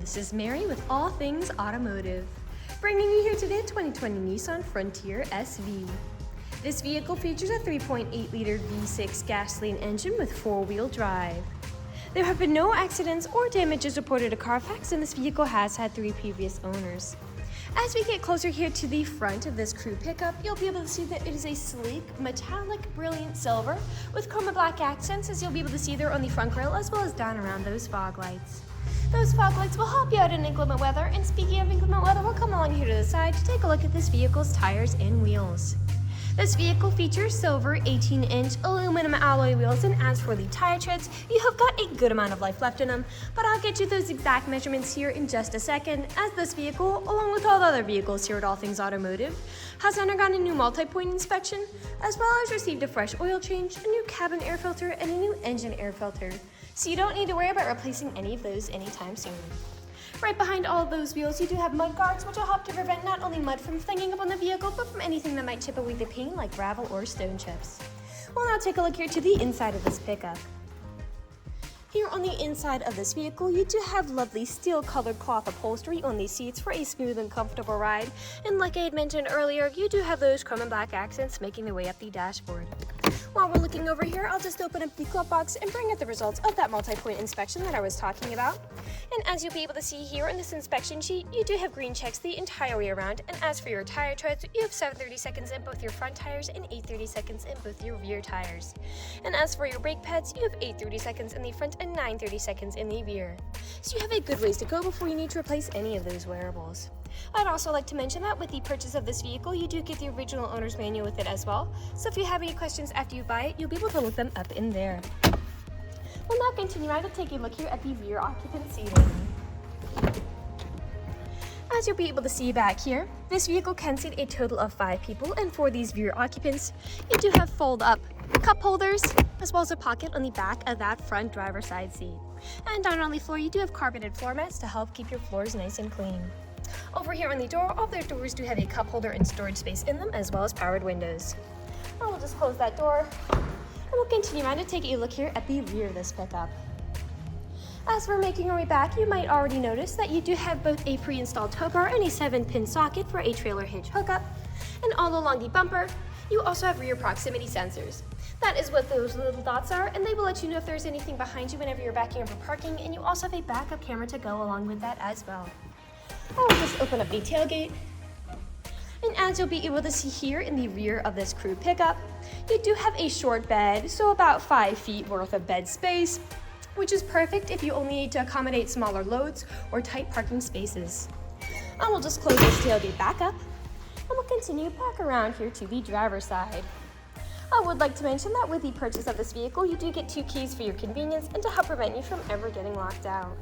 this is Mary with All Things Automotive, bringing you here today 2020 Nissan Frontier SV. This vehicle features a 3.8-liter V6 gasoline engine with four-wheel drive. There have been no accidents or damages reported to CARFAX, and this vehicle has had 3 previous owners. As we get closer here to the front of this crew pickup, you'll be able to see that it is a sleek, metallic, brilliant silver with chrome and black accents, as you'll be able to see there on the front grille as well as down around those fog lights. Those fog lights will help you out in inclement weather, and speaking of inclement weather, we'll come along here to the side to take a look at this vehicle's tires and wheels. This vehicle features silver 18-inch aluminum alloy wheels, and as for the tire treads, you have got a good amount of life left in them, but I'll get you those exact measurements here in just a second, as this vehicle, along with all the other vehicles here at All Things Automotive, has undergone a new multi-point inspection, as well as received a fresh oil change, a new cabin air filter, and a new engine air filter, so you don't need to worry about replacing any of those anytime soon. Right behind all of those wheels, you do have mud guards, which will help to prevent not only mud from flinging up on the vehicle, but from anything that might chip away the paint, like gravel or stone chips. We'll now take a look here to the inside of this pickup. Here on the inside of this vehicle, you do have lovely steel-colored cloth upholstery on these seats for a smooth and comfortable ride. And like I had mentioned earlier, you do have those chrome and black accents making their way up the dashboard. While we're looking over here, I'll just open up the glove box and bring out the results of that multi-point inspection that I was talking about. And as you'll be able to see here in this inspection sheet, you do have green checks the entire way around. And as for your tire treads, you have 7/30 seconds in both your front tires and 8/30 seconds in both your rear tires. And as for your brake pads, you have 8/30 seconds in the front and 9/30 seconds in the rear. So you have a good ways to go before you need to replace any of those wearables. I'd also like to mention that with the purchase of this vehicle, you do get the original owner's manual with it as well. So if you have any questions after you buy it, you'll be able to look them up in there. We'll now continue on to take a look here at the rear occupant seating. As you'll be able to see back here, this vehicle can seat a total of 5 people, and for these rear occupants, you do have fold-up cup holders, as well as a pocket on the back of that front driver's side seat. And down on the floor, you do have carpeted floor mats to help keep your floors nice and clean. Over here on the door, all their doors do have a cup holder and storage space in them, as well as powered windows. Now we'll just close that door, and we'll continue on to take a look here at the rear of this pickup. As we're making our way back, you might already notice that you do have both a pre-installed towbar and a 7-pin socket for a trailer hitch hookup. And all along the bumper, you also have rear proximity sensors. That is what those little dots are, and they will let you know if there's anything behind you whenever you're backing up for parking, and you also have a backup camera to go along with that as well. I will just open up the tailgate, and as you'll be able to see here in the rear of this crew pickup, you do have a short bed, so about 5 feet worth of bed space, which is perfect if you only need to accommodate smaller loads or tight parking spaces. I will just close this tailgate back up, and we'll continue back around here to the driver's side. I would like to mention that with the purchase of this vehicle, you do get 2 keys for your convenience and to help prevent you from ever getting locked out.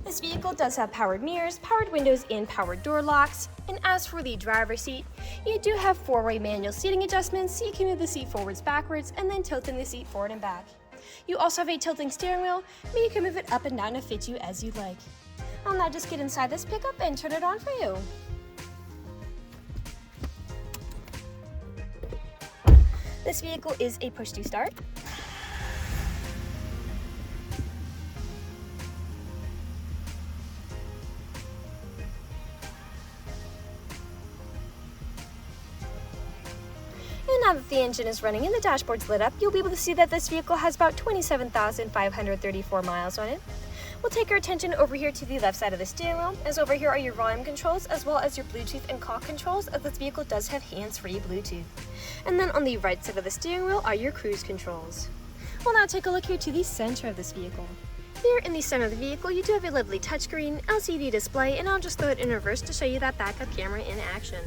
This vehicle does have powered mirrors, powered windows, and powered door locks. And as for the driver's seat, you do have 4-way manual seating adjustments, so you can move the seat forwards, backwards, and then tilting the seat forward and back. You also have a tilting steering wheel, meaning you can move it up and down to fit you as you'd like. I'll now just get inside this pickup and turn it on for you. This vehicle is a push-to-start. Now that the engine is running and the dashboard's lit up, you'll be able to see that this vehicle has about 27,534 miles on it. We'll take our attention over here to the left side of the steering wheel, as over here are your volume controls, as well as your Bluetooth and call controls, as this vehicle does have hands-free Bluetooth. And then on the right side of the steering wheel are your cruise controls. We'll now take a look here to the center of this vehicle. Here in the center of the vehicle, you do have a lovely touchscreen LCD display, and I'll just throw it in reverse to show you that backup camera in action.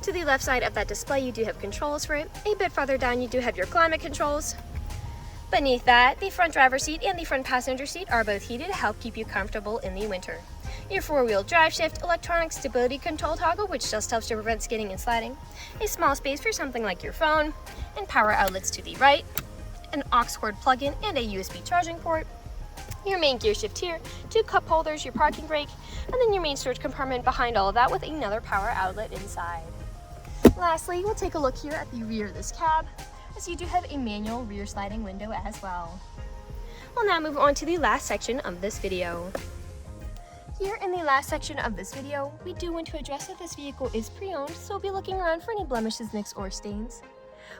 To the left side of that display, you do have controls for it. A bit farther down, you do have your climate controls. Beneath that, the front driver's seat and the front passenger seat are both heated to help keep you comfortable in the winter. Your 4-wheel drive shift, electronic stability control toggle, which just helps to prevent skidding and sliding. A small space for something like your phone, and power outlets to the right. An aux cord plug-in and a USB charging port. Your main gear shift here, 2 cup holders, your parking brake, and then your main storage compartment behind all of that with another power outlet inside. Lastly, we'll take a look here at the rear of this cab, as you do have a manual rear sliding window as well. We'll now move on to the last section of this video. Here in the last section of this video, we do want to address that this vehicle is pre-owned, so we'll be looking around for any blemishes, nicks, or stains.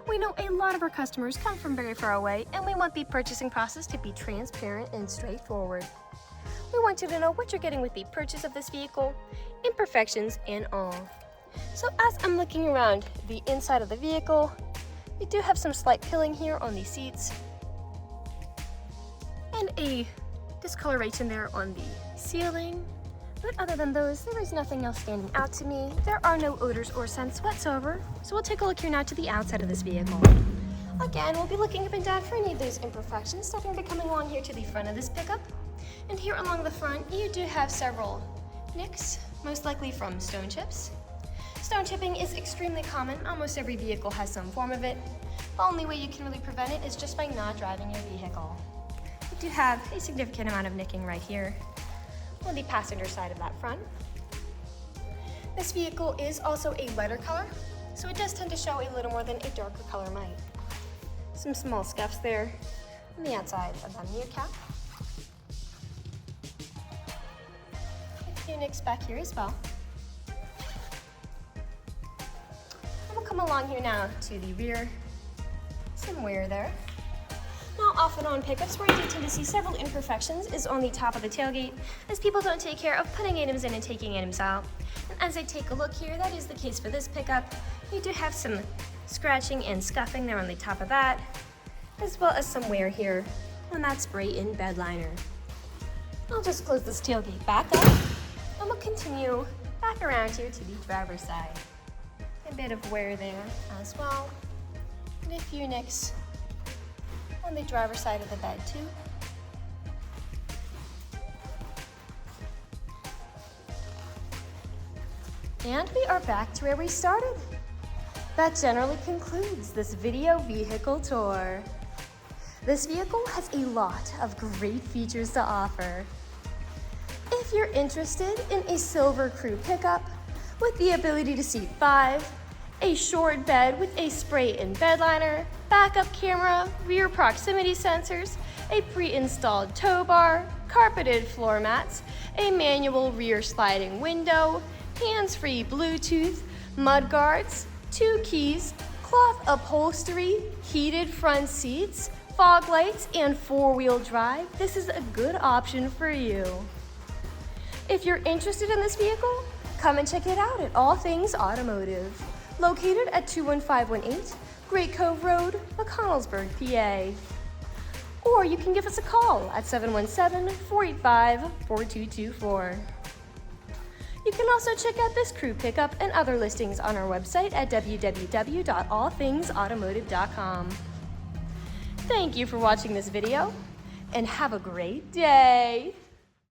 We know a lot of our customers come from very far away, and we want the purchasing process to be transparent and straightforward. We want you to know what you're getting with the purchase of this vehicle, imperfections and all. So as I'm looking around the inside of the vehicle, we do have some slight pilling here on the seats, and a discoloration there on the ceiling. But other than those, there is nothing else standing out to me. There are no odors or scents whatsoever. So we'll take a look here now to the outside of this vehicle. Again, we'll be looking up and down for any of those imperfections, starting to come along here to the front of this pickup. And here along the front, you do have several nicks, most likely from stone chips. Stone chipping is extremely common. Almost every vehicle has some form of it. The only way you can really prevent it is just by not driving your vehicle. We do have a significant amount of nicking right here on the passenger side of that front. This vehicle is also a lighter color, so it does tend to show a little more than a darker color might. Some small scuffs there on the outside of the mirror cap. A few nicks back here as well. And we'll come along here now to the rear. Some wear there. Now, often on pickups, where you do tend to see several imperfections is on the top of the tailgate, as people don't take care of putting items in and taking items out. And as I take a look here, that is the case for this pickup. You do have some scratching and scuffing there on the top of that, as well as some wear here on that spray-in bed liner. I'll just close this tailgate back up, and we'll continue back around here to the driver's side. A bit of wear there as well, and a few nicks on the driver's side of the bed too. And we are back to where we started. That generally concludes this video vehicle tour. This vehicle has a lot of great features to offer. If you're interested in a silver crew pickup with the ability to seat 5, a short bed with a spray-in bed liner, backup camera, rear proximity sensors, a pre-installed tow bar, carpeted floor mats, a manual rear sliding window, hands-free Bluetooth, mudguards, 2 keys, cloth upholstery, heated front seats, fog lights, and 4-wheel drive, this is a good option for you. If you're interested in this vehicle, come and check it out at All Things Automotive, located at 21518 Great Cove Road, McConnellsburg, PA. Or you can give us a call at 717-485-4224. You can also check out this crew pickup and other listings on our website at www.allthingsautomotive.com. Thank you for watching this video, and have a great day.